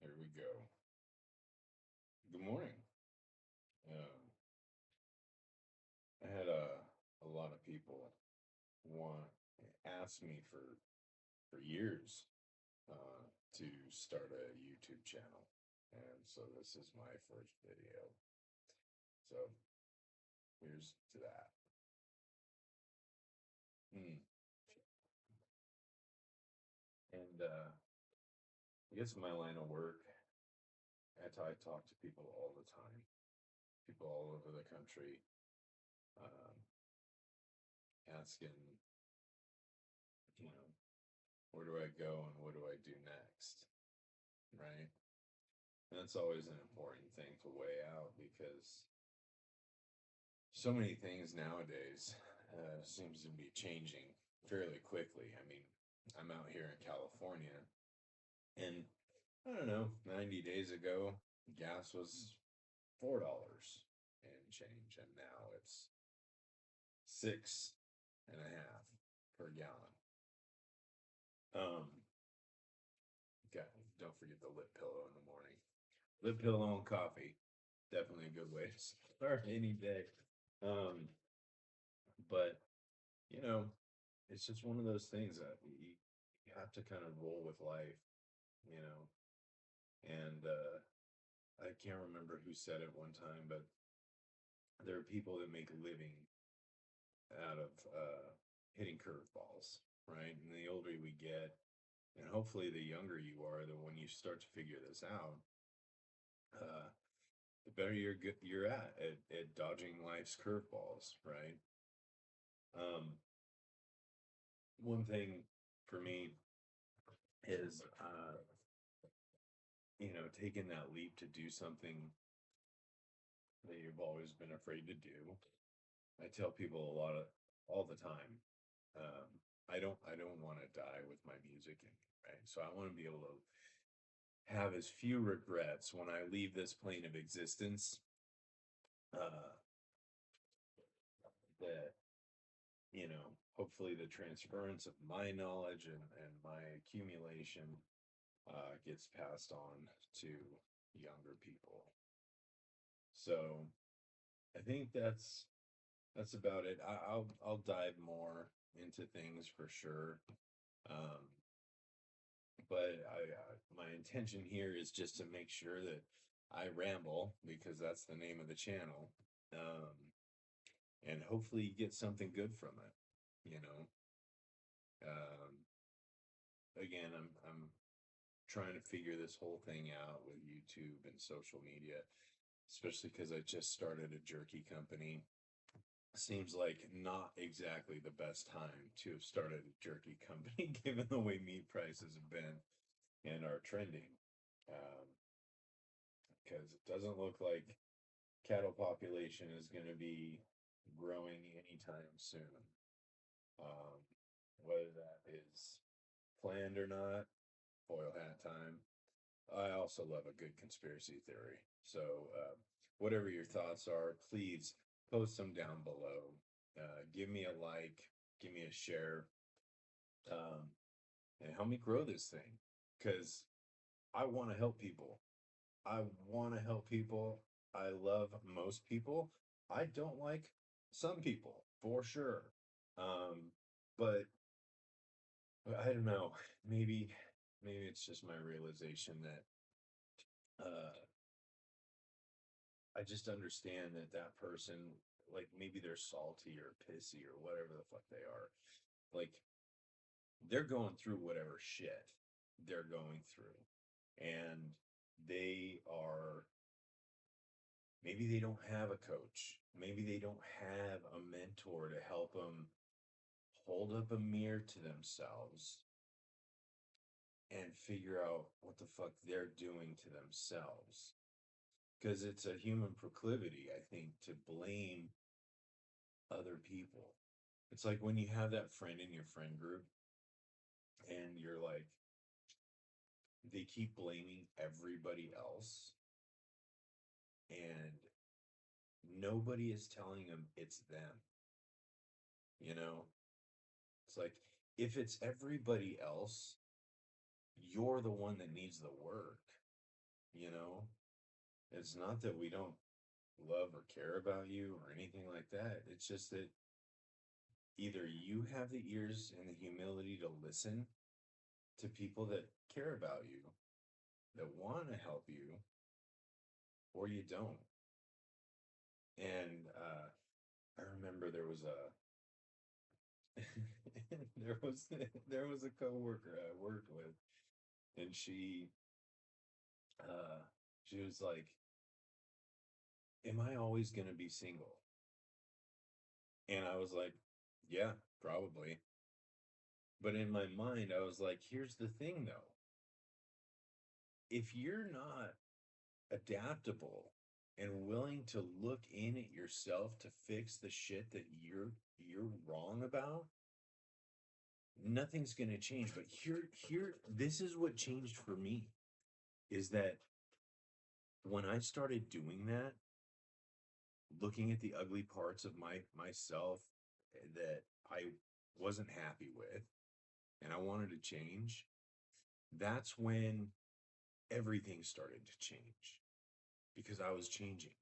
There we go. Good morning. Um, I had a lot of people want ask me for years uh, to start a YouTube channel, and so this is my first video. So here's to that. Hmm. And I guess in my line of work, I talk to people all the time, people all over the country, um, asking, you know, where do I go and what do I do next, right? And that's always an important thing to weigh out because so many things nowadays seems to be changing fairly quickly. I mean, I'm out here in California, and I don't know, 90 days ago, gas was $4 and change, and now it's 6.5 per gallon. Um, God, don't forget the lip pillow in the morning. Lip pillow and coffee, definitely a good way to start any day. Um, but you know, it's just one of those things that you have to kind of roll with life, you know. And I can't remember who said it one time, but there are people that make a living out of hitting curveballs, right? And the older we get, and hopefully the younger you are, the when you start to figure this out, uh, the better you're at dodging life's curveballs, right? Um, One thing for me is taking that leap to do something that you've always been afraid to do. I tell people a lot of all the time. Um, I don't want to die with my music in me, right? So I want to be able to have as few regrets when I leave this plane of existence. Uh, that hopefully the transference of my knowledge and my accumulation gets passed on to younger people. So I think that's about it. I'll dive more into things for sure. Um, but my intention here is just to make sure that I ramble because that's the name of the channel. Um, and hopefully you get something good from it, you know. Um, Again, I'm trying to figure this whole thing out with YouTube and social media, especially because I just started a jerky company. Seems like not exactly the best time to have started a jerky company, given the way meat prices have been and are trending. Um, because it doesn't look like cattle population is going to be growing anytime soon. Um, whether that is planned or not, foil hat time. I also love a good conspiracy theory. So, whatever your thoughts are, please post them down below. Give me a like, give me a share, um, and help me grow this thing because I want to help people. I want to help people. I love most people. I don't like some people for sure. Um, but I don't know. Maybe maybe it's just my realization that I just understand that that person, like maybe they're salty or pissy or whatever the fuck they are. Like they're going through whatever shit they're going through. And they are, maybe they don't have a coach. Maybe they don't have a mentor to help them hold up a mirror to themselves and figure out what the fuck they're doing to themselves. Because it's a human proclivity, I think, to blame other people. It's like when you have that friend in your friend group and you're like, they keep blaming everybody else and nobody is telling them it's them. You know, it's like if it's everybody else, you're the one that needs the work. you know? It's not that we don't love or care about you or anything like that. It's just that either you have the ears and the humility to listen to people that care about you, that want to help you, or you don't. And I remember there was a there was there was a coworker I worked with, and uh she was like, "Am I always gonna be single?" And I was like, "Yeah, probably." But in my mind, I was like, "Here's the thing, though. If you're not adaptable and willing to look in at yourself to fix the shit that you're wrong about, nothing's gonna change." But this is what changed for me is that when I started doing that, looking at the ugly parts of myself that I wasn't happy with and I wanted to change, that's when everything started to change because I was changing.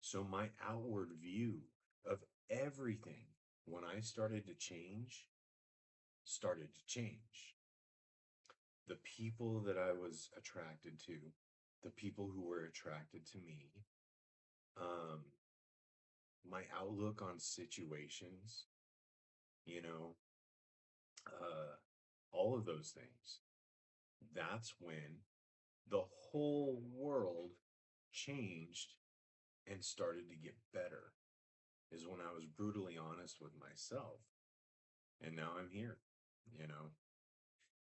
So my outward view of everything when I started to change. The people that I was attracted to, the people who were attracted to me, um, my outlook on situations, you know, uh, all of those things. That's when the whole world changed and started to get better, is when I was brutally honest with myself. And now I'm here, you know.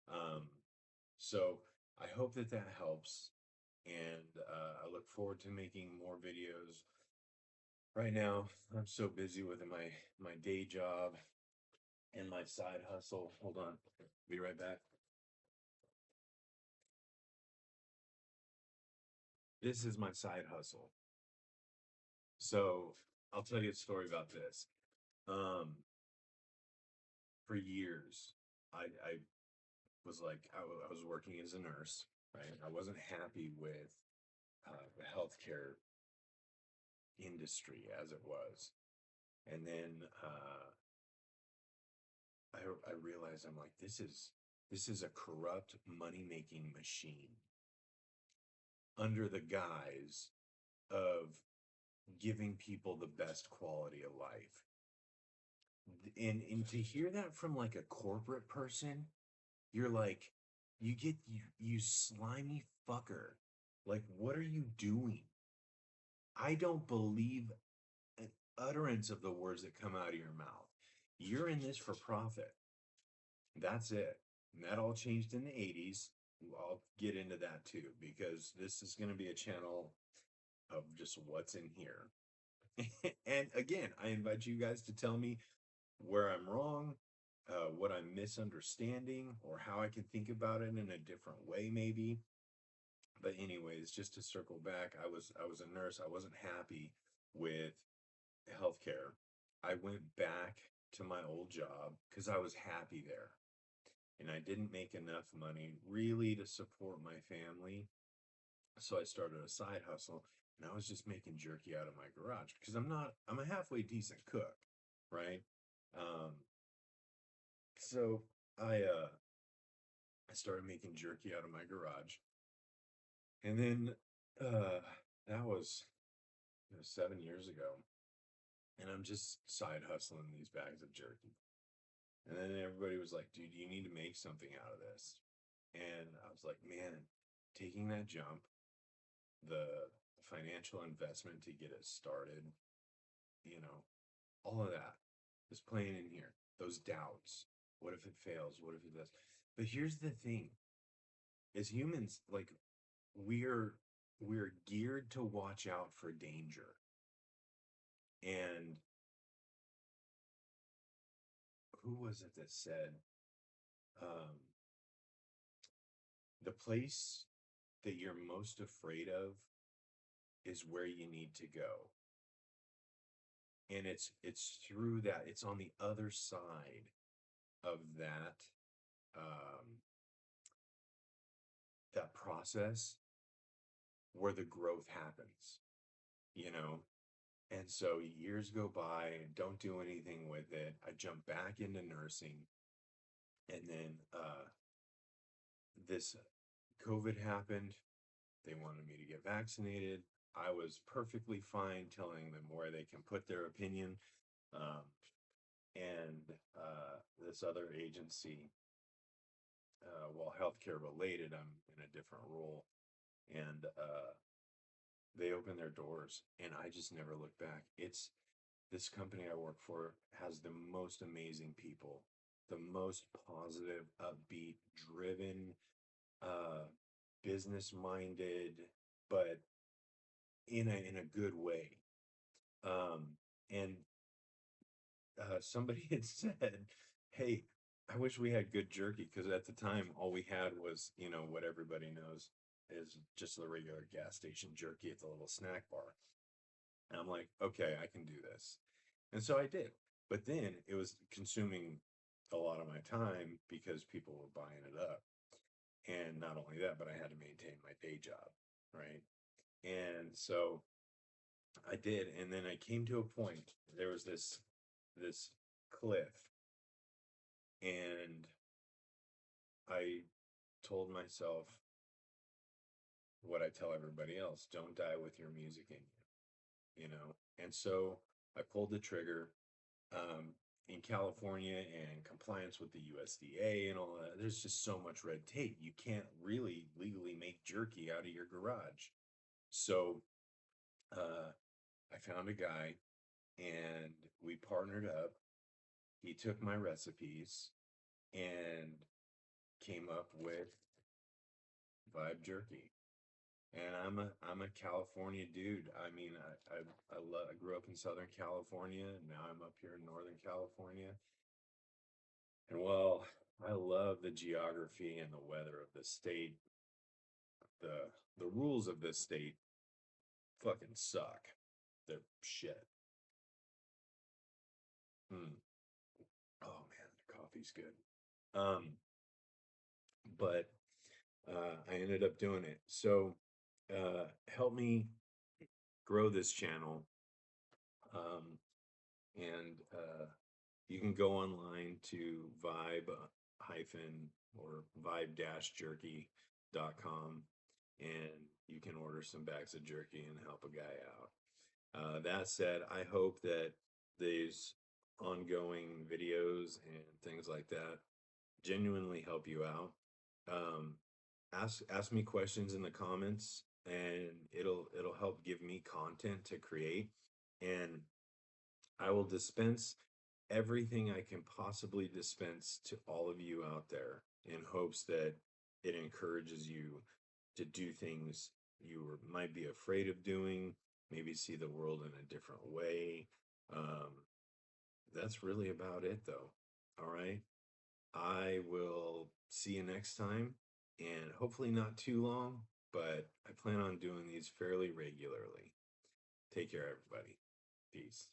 Um, so I hope that that helps. And I look forward to making more videos. Right now, I'm so busy with my day job and my side hustle. Hold on, be right back. This is my side hustle. So I'll tell you a story about this. Um, for years, I was like, I was working as a nurse, right? I wasn't happy with the healthcare industry as it was. And then I realized I'm like, this is a corrupt money making machine under the guise of giving people the best quality of life. And to hear that from like a corporate person, you're like, you slimy fucker. Like, what are you doing? I don't believe an utterance of the words that come out of your mouth. You're in this for profit. That's it. And that all changed in the 80s. I'll get into that too, because this is going to be a channel of just what's in here. And again, I invite you guys to tell me where I'm wrong, what I'm misunderstanding, or how I can think about it in a different way, maybe. But anyways, just to circle back, I was a nurse. I wasn't happy with healthcare. I went back to my old job because I was happy there, and I didn't make enough money really to support my family. So I started a side hustle, and I was just making jerky out of my garage because I'm a halfway decent cook, right? Um, so I started making jerky out of my garage, and then uh, that was 7 years ago, and I'm just side hustling these bags of jerky. And then everybody was like, "Dude, you need to make something out of this." And I was like, "Man, taking that jump, the financial investment to get it started, you know, all of that is playing in here. Those doubts. What if it fails? What if it does?" But here's the thing. As humans, like we're we're geared to watch out for danger. And who was it that said, um, the place that you're most afraid of is where you need to go? And it's through that, it's on the other side of um, that process where the growth happens, you know? And so years go by and don't do anything with it. I jump back into nursing, and then this COVID happened. They wanted me to get vaccinated. I was perfectly fine telling them where they can put their opinion. Um, and this other agency, well, healthcare related, I'm in a different role, and they opened their doors, and I just never looked back. It's this company I work for has the most amazing people, the most positive, upbeat, driven, uh, business minded, but in a good way. And somebody had said, "Hey, I wish we had good jerky," because at the time all we had was, what everybody knows is just the regular gas station jerky at the little snack bar. And I'm like, okay, I can do this. And so I did. But then it was consuming a lot of my time because people were buying it up. And not only that, but I had to maintain my day job, right? And so I did. And then I came to a point, there was this cliff, and I told myself what I tell everybody else, don't die with your music in you. And so I pulled the trigger. Um, in California and compliance with the USDA and all that, there's just so much red tape. You can't really legally make jerky out of your garage. So I found a guy, and we partnered up. He took my recipes and came up with Vibe Jerky. And I'm a California dude. I mean, I grew up in Southern California, and now I'm up here in Northern California. And well, I love the geography and the weather of the state. The rules of this state fucking suck. They're shit. Mm. Oh man, the coffee's good. Um, but I ended up doing it. So help me grow this channel. Um, and you can go online to vibe hyphen or vibe-jerky.com, and you can order some bags of jerky and help a guy out. That said, I hope that these ongoing videos and things like that genuinely help you out. Um, ask me questions in the comments, and it'll help give me content to create, and I will dispense everything I can possibly dispense to all of you out there in hopes that it encourages you to do things might be afraid of doing, maybe see the world in a different way. Um, that's really about it, though. All right. I will see you next time, and hopefully not too long, but I plan on doing these fairly regularly. Take care, everybody. Peace.